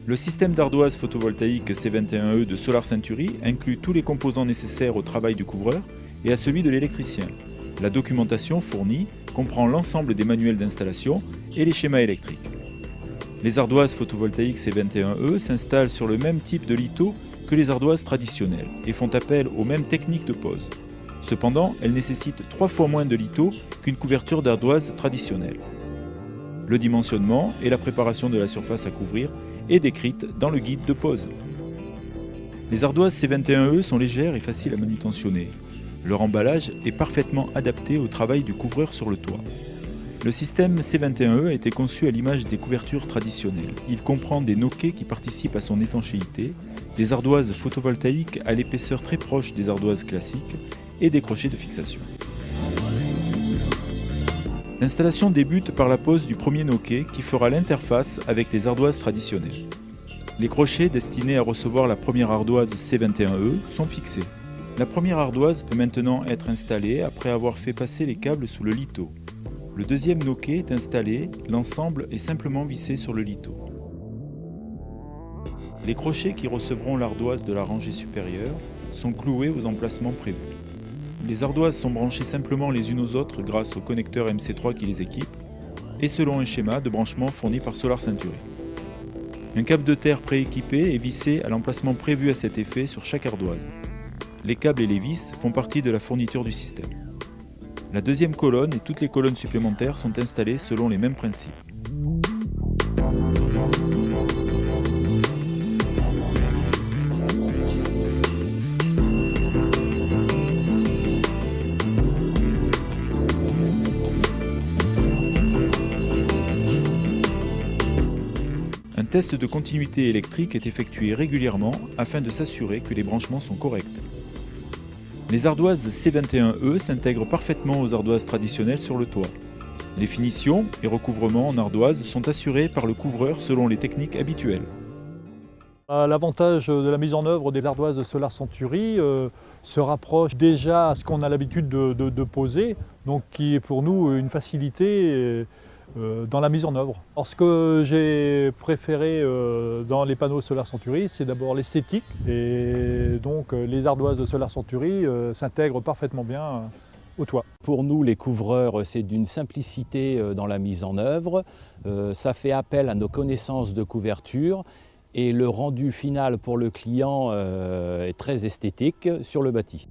Le système d'ardoise photovoltaïque C21E de Solar Century inclut tous les composants nécessaires au travail du couvreur et à celui de l'électricien. La documentation fournie comprend l'ensemble des manuels d'installation et les schémas électriques. Les ardoises photovoltaïques C21E s'installent sur le même type de litho que les ardoises traditionnelles et font appel aux mêmes techniques de pose. Cependant, elles nécessitent 3 fois moins de litho qu'une couverture d'ardoise traditionnelle. Le dimensionnement et la préparation de la surface à couvrir est décrite dans le guide de pose. Les ardoises C21E sont légères et faciles à manutentionner. Leur emballage est parfaitement adapté au travail du couvreur sur le toit. Le système C21E a été conçu à l'image des couvertures traditionnelles. Il comprend des noquets qui participent à son étanchéité, des ardoises photovoltaïques à l'épaisseur très proche des ardoises classiques et des crochets de fixation. L'installation débute par la pose du premier noquet qui fera l'interface avec les ardoises traditionnelles. Les crochets destinés à recevoir la première ardoise C21E sont fixés. La première ardoise peut maintenant être installée après avoir fait passer les câbles sous le litho. Le deuxième noquet est installé, l'ensemble est simplement vissé sur le litho. Les crochets qui recevront l'ardoise de la rangée supérieure sont cloués aux emplacements prévus. Les ardoises sont branchées simplement les unes aux autres grâce au connecteur MC3 qui les équipe et selon un schéma de branchement fourni par Solar Century. Un câble de terre prééquipé est vissé à l'emplacement prévu à cet effet sur chaque ardoise. Les câbles et les vis font partie de la fourniture du système. La deuxième colonne et toutes les colonnes supplémentaires sont installées selon les mêmes principes. Un test de continuité électrique est effectué régulièrement afin de s'assurer que les branchements sont corrects. Les ardoises C21E s'intègrent parfaitement aux ardoises traditionnelles sur le toit. Les finitions et recouvrements en ardoise sont assurés par le couvreur selon les techniques habituelles. L'avantage de la mise en œuvre des ardoises de Solar Century se rapproche déjà à ce qu'on a l'habitude de poser, donc qui est pour nous une facilité dans la mise en œuvre. Alors, ce que j'ai préféré dans les panneaux Solar Century, c'est d'abord l'esthétique, et donc les ardoises de Solar Century s'intègrent parfaitement bien au toit. Pour nous, les couvreurs, c'est d'une simplicité dans la mise en œuvre. Ça fait appel à nos connaissances de couverture et le rendu final pour le client est très esthétique sur le bâti.